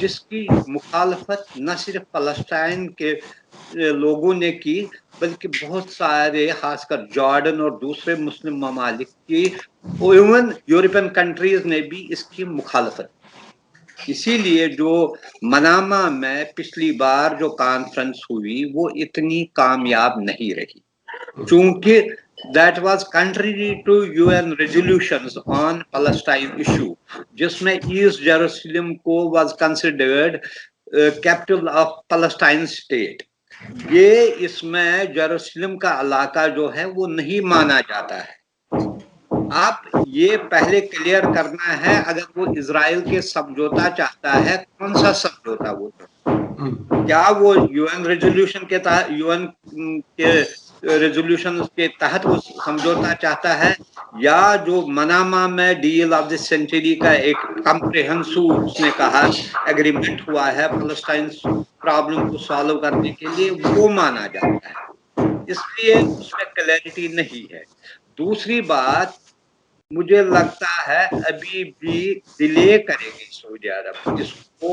جس کی مخالفت نہ صرف فلسطین کے لوگوں نے کی بلکہ بہت سارے خاص کر جارڈن اور دوسرے مسلم ممالک کی ایون یورپین کنٹریز نے بھی اس کی مخالفت. اسی لیے جو منامہ میں پچھلی بار جو کانفرنس ہوئی وہ اتنی کامیاب نہیں رہی چونکہ that was contrary to UN resolutions on Palestine issue جس میں ایسٹ جیروسلم کو was considered capital of Palestine state. یہ اس میں جیروسلم کا علاقہ جو ہے وہ نہیں مانا جاتا ہے. آپ یہ پہلے کلیئر کرنا ہے اگر وہ اسرائیل کے سمجھوتا چاہتا ہے کون سا سمجھوتا وہ کیا وہ UN ریزولوشن کے تحت UN کے ریزولوشن کے تحت وہ سمجھوتا چاہتا ہے یا جو منامہ میں ڈیل آف دی سینچری کا ایک کمپریہنسو اس نے کہا ایگریمنٹ ہوا ہے فلسطین پرابلم کو سالو کرنے کے لیے وہ مانا جاتا ہے. اس لیے اس میں کلیئرٹی نہیں ہے. دوسری بات مجھے لگتا ہے ابھی بھی ڈیلے کرے گی سعودی عرب اس کو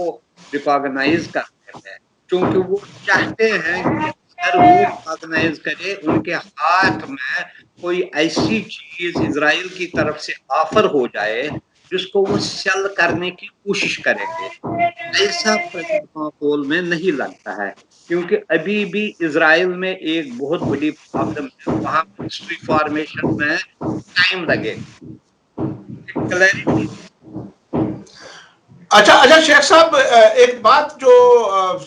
ریکاگنائز کرنے میں کیونکہ وہ چاہتے ہیں کہ اگر وہ ریکاگنائز کرے ان کے ہاتھ میں کوئی ایسی چیز اسرائیل کی طرف سے آفر ہو جائے جس کو وہ سیل کرنے کی کوشش کریں گے. ایسا ماحول میں نہیں لگتا ہے کیونکہ ابھی بھی اسرائیل میں ایک بہت بڑی پرابلم ہے وہاں مسٹری فارمیشن میں ٹائم لگے. اچھا شیخ صاحب ایک بات جو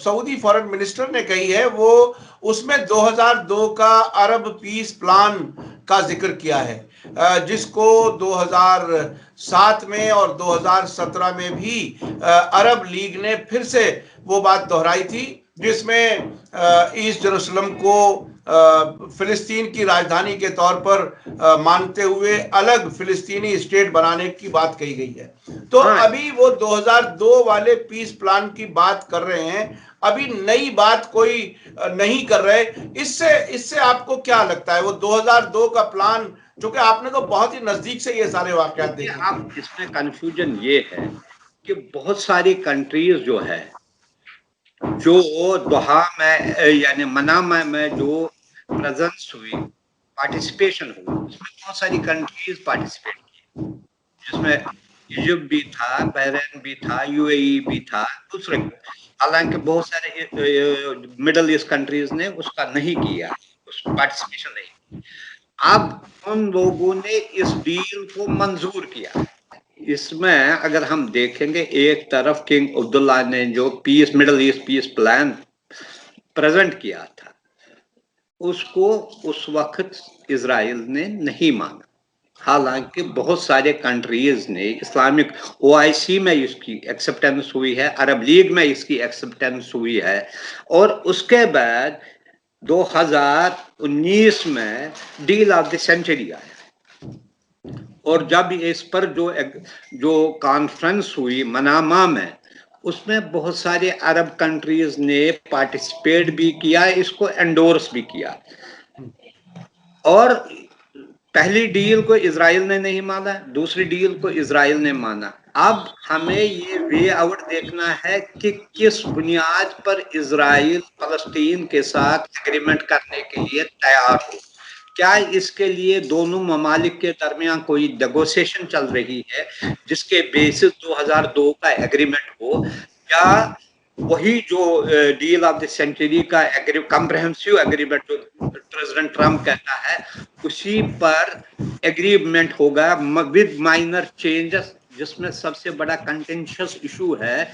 سعودی فارن منسٹر نے کہی ہے وہ اس میں 2002 کا عرب پیس پلان کا ذکر کیا ہے جس کو 2007 میں اور 2017 میں بھی عرب لیگ نے پھر سے وہ بات دہرائی تھی جس میں ایسٹ جیروسلم کو فلسطین کی راجدھانی کے طور پر مانتے ہوئے الگ فلسطینی اسٹیٹ بنانے کی بات کہی گئی ہے. تو ابھی وہ 2002 والے پیس پلان کی بات کر رہے ہیں ابھی نئی بات کوئی نہیں کر رہے. اس سے آپ کو کیا لگتا ہے وہ 2002 کا پلان چونکہ آپ نے تو بہت ہی نزدیک سے یہ سارے واقعات دیکھے اب اس میں کنفیوژن یہ ہے کہ بہت ساری کنٹریز جو ہے جو دوحہ میں یعنی منامہ میں جو پریزنس ہوئی پارٹیسپیشن ہوئی اس میں بہت ساری کنٹریز پارٹیسپیٹ کی جس میں ایجپٹ بھی تھا بحرین بھی تھا UAE بھی تھا دوسرے حالانکہ بہت سارے مڈل ایسٹ کنٹریز نے اس کا نہیں کیا اس پارٹیسپیشن نہیں کی. اب ان لوگوں نے اس ڈیل کو منظور کیا. اس میں اگر ہم دیکھیں گے ایک طرف کنگ عبداللہ نے جو peace Middle East peace plan present کیا تھا اس کو اس وقت اسرائیل نے نہیں مانا حالانکہ بہت سارے کنٹریز نے اسلامک OIC میں اس کی ایکسپٹینس ہوئی ہے عرب لیگ میں اس کی ایکسپٹینس ہوئی ہے اور اس کے بعد 2019 میں ڈیل آف دی سینچری آیا اور جب اس پر جو کانفرنس ہوئی منامہ میں اس میں بہت سارے عرب کنٹریز نے پارٹیسپیٹ بھی کیا اس کو انڈورس بھی کیا اور پہلی ڈیل کو اسرائیل نے نہیں مانا دوسری ڈیل کو اسرائیل نے مانا. اب ہمیں یہ وے آؤٹ دیکھنا ہے کہ کس بنیاد پر اسرائیل فلسطین کے ساتھ ایگریمنٹ کرنے کے لیے تیار ہو. کیا اس کے لیے دونوں ممالک کے درمیان کوئی نیگوسیشن چل رہی ہے جس کے بیسس 2002 کا ایگریمنٹ ہو یا وہی جو ڈیل آف دی سینچری کا کمپریہنسو ایگریمنٹ جو پریزیڈنٹ ٹرمپ کہتا ہے اسی پر ایگریمنٹ ہوگا ود مائنر چینجز جس میں سب سے بڑا کنٹینشس ایشو ہے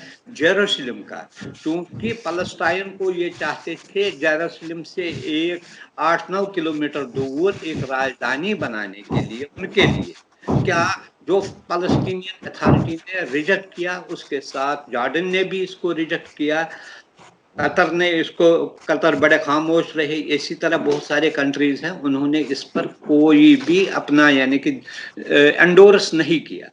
جیروسلم کا کیونکہ فلسطین کو یہ چاہتے تھے جیروسلم سے ایک 8-9 کلومیٹر دور ایک راجدھانی بنانے کے لیے ان کے لیے کیا جو فلسطینین اتھارٹی نے ریجیکٹ کیا اس کے ساتھ جارڈن نے بھی اس کو ریجیکٹ کیا قطر نے اس کو قطر بڑے خاموش رہے اسی طرح بہت سارے کنٹریز ہیں انہوں نے اس پر کوئی بھی اپنا یعنی کہ انڈورس نہیں کیا.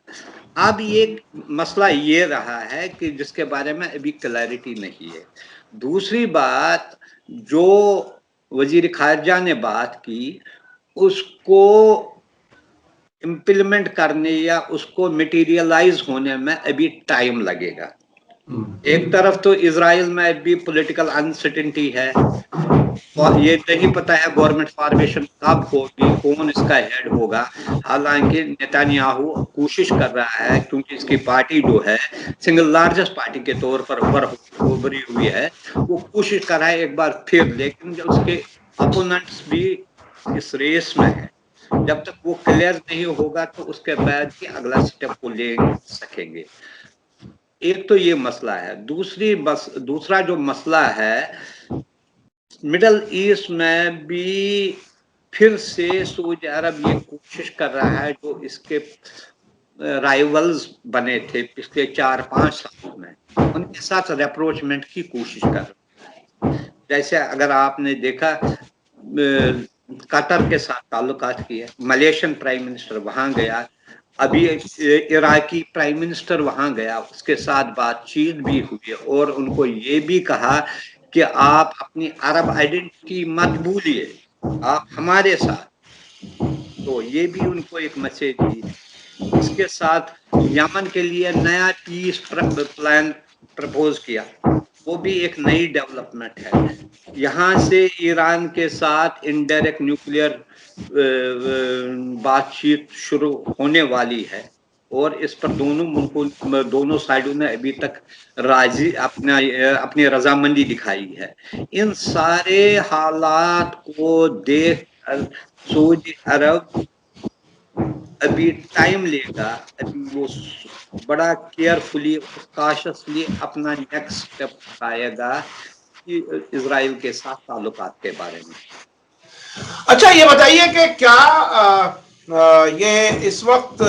اب یہ مسئلہ یہ رہا ہے کہ جس کے بارے میں ابھی کلیئرٹی نہیں ہے. دوسری بات جو وزیر خارجہ نے بات کی اس کو امپلیمنٹ کرنے یا اس کو میٹیریلائز ہونے میں ابھی ٹائم لگے گا ایک طرف تو اسرائیل میں بھی پولیٹیکل انسرٹنٹی ہے، یہ نہیں پتا ہے گورنمنٹ فارمیشن کب ہوگی، کون اس کا ہیڈ ہوگا. حالانکہ نیتانیاہو کوشش کر رہا ہے، کیونکہ اس کی پارٹی جو ہے سنگل لارجسٹ پارٹی کے طور پر ابھری ہوئی ہے، وہ کوشش کر رہا ہے ایک بار پھر، لیکن جب اس کے اپوننٹس بھی اس ریس میں ہے، جب تک وہ کلیئر نہیں ہوگا تو اس کے بعد ہی اگلا سٹیپ کو لے سکیں گے. ایک تو یہ مسئلہ ہے. دوسرا جو مسئلہ ہے، مڈل ایسٹ میں بھی پھر سے سعودی عرب یہ کوشش کر رہا ہے، جو اس کے رائیولز بنے تھے پچھلے 4-5 سالوں میں، ان کے ساتھ ریپروچمنٹ کی کوشش کر رہا ہے. جیسے اگر آپ نے دیکھا قطر کے ساتھ تعلقات کیے، ملیشین پرائم منسٹر وہاں گیا، ابھی عراقی پرائم منسٹر وہاں گیا، اس کے ساتھ بات چیت بھی ہوئی اور ان کو یہ بھی کہا کہ آپ اپنی عرب آئیڈینٹی مت بھولیے، آپ ہمارے ساتھ. تو یہ بھی ان کو ایک میسج دی. اس کے ساتھ یمن کے لیے نیا پیس پلان پرپوز کیا، وہ بھی ایک نئی ڈیولپمنٹ ہے. یہاں سے ایران کے ساتھ انڈائریکٹ نیوکلیئر بات چیت شروع ہونے والی ہے، اور اس پر دونوں سائڈوں نے ابھی تک اپنی رضامندی دکھائی ہے. ان سارے حالات کو دیکھ کر سعودی عرب ابھی ٹائم لے گا، ابھی وہ بڑا کیئرفلی کاشسلی اپنا نیکسٹ سٹیپ اٹھائے گا کہ اسرائیل کے ساتھ تعلقات کے بارے میں. اچھا یہ بتائیے کہ کیا یہ اس وقت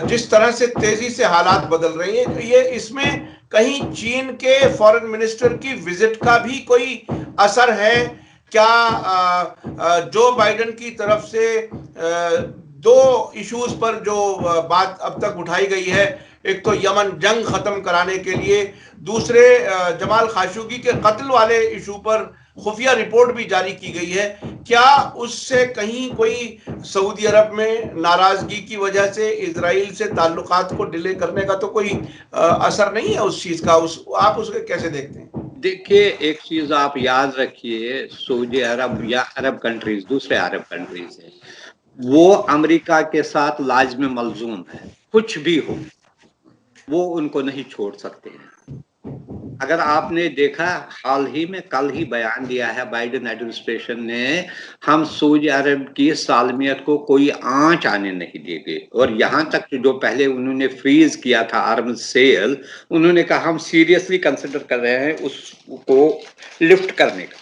جس طرح سے تیزی سے حالات بدل رہی ہیں، یہ اس میں کہیں چین کے فارن منسٹر کی وزٹ کا بھی کوئی اثر ہے کیا؟ جو بائیڈن کی طرف سے دو ایشوز پر جو بات اب تک اٹھائی گئی ہے، ایک تو یمن جنگ ختم کرانے کے لیے، دوسرے جمال خاشقجی کے قتل والے ایشو پر خفیہ رپورٹ بھی جاری کی گئی ہے، کیا اس سے کہیں کوئی سعودی عرب میں ناراضگی کی وجہ سے اسرائیل سے تعلقات کو ڈیلے کرنے کا تو کوئی اثر نہیں ہے اس چیز کا؟ آپ اس کو کیسے دیکھتے ہیں؟ دیکھیے، ایک چیز آپ یاد رکھیے، سعودی عرب یا عرب کنٹریز، دوسرے عرب کنٹریز ہیں، وہ امریکہ کے ساتھ لازم ملزوم ہے. کچھ بھی ہو وہ ان کو نہیں چھوڑ سکتے ہیں. اگر آپ نے دیکھا، حال ہی میں کل ہی بیان دیا ہے بائیڈن ایڈمنسٹریشن نے، ہم سعودی عرب کی سالمیت کو کوئی آنچ آنے نہیں دیں گے. اور یہاں تک کہ جو پہلے انہوں نے فریز کیا تھا آرمز سیل، انہوں نے کہا ہم سیریسلی کنسیڈر کر رہے ہیں اس کو لفٹ کرنے کا.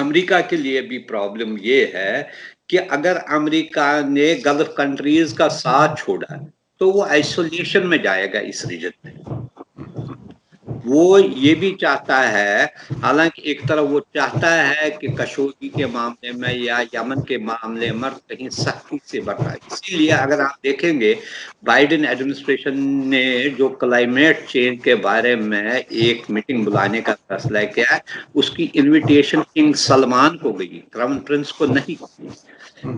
امریکہ کے لیے بھی پرابلم یہ ہے کہ اگر امریکہ نے گلف کنٹریز کا ساتھ چھوڑا تو وہ آئسولیشن میں جائے گا اس ریجن میں. وہ یہ بھی چاہتا ہے، حالانکہ ایک طرف وہ چاہتا ہے کہ کشوگی کے معاملے میں یا یمن کے معاملے میں کہیں سختی سے برتا ہے. اسی لیے اگر آپ دیکھیں گے، بائیڈن ایڈمنسٹریشن نے جو کلائمیٹ چینج کے بارے میں ایک میٹنگ بلانے کا فیصلہ کیا، اس کی انویٹیشن کنگ سلمان کو گئی، کراؤن پرنس کو نہیں.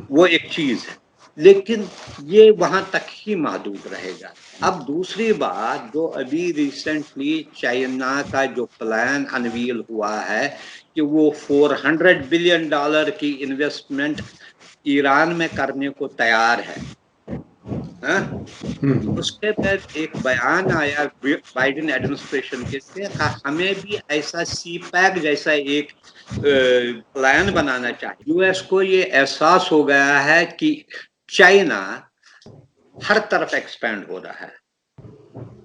وہ ایک چیز ہے، لیکن یہ وہاں تک ہی محدود رہے گا. اب دوسری بات، جو ابھی ریسنٹلی چائنا کا جو پلان انویل ہوا ہے کہ وہ $400 بلین کی انویسٹمنٹ ایران میں کرنے کو تیار ہے، اس کے بعد ایک بیان آیا بائیڈن ایڈمنسٹریشن کے سے، ہمیں بھی ایسا سی پیک جیسا ایک پلان بنانا چاہیے. یو ایس کو یہ احساس ہو گیا ہے کہ چائنا ہر طرف ایکسپینڈ ہو رہا ہے،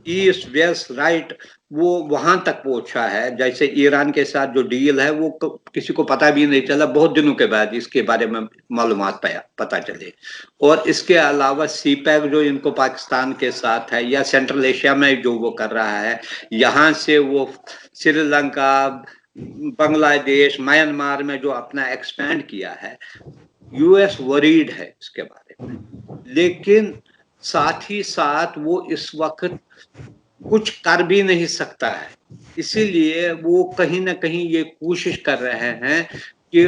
ایسٹ ویسٹ رائٹ، وہ وہاں تک پہنچا ہے. جیسے ایران کے ساتھ جو ڈیل ہے وہ کسی کو پتہ بھی نہیں چلا، بہت دنوں کے بعد اس کے بارے میں معلومات پتہ چلے. اور اس کے علاوہ سی پیک جو ان کو پاکستان کے ساتھ ہے، یا سینٹرل ایشیا میں جو وہ کر رہا ہے، یہاں سے وہ سری لنکا، بنگلہ دیش، میانمار میں جو اپنا ایکسپینڈ کیا ہے، یو ایس وریڈ ہے اس کے بارے میں. لیکن ساتھ ہی ساتھ وہ اس وقت کچھ کر بھی نہیں سکتا ہے، اسی لیے وہ کہیں نہ کہیں یہ کوشش کر رہے ہیں کہ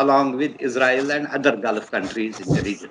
along with Israel and other Gulf countries in the region.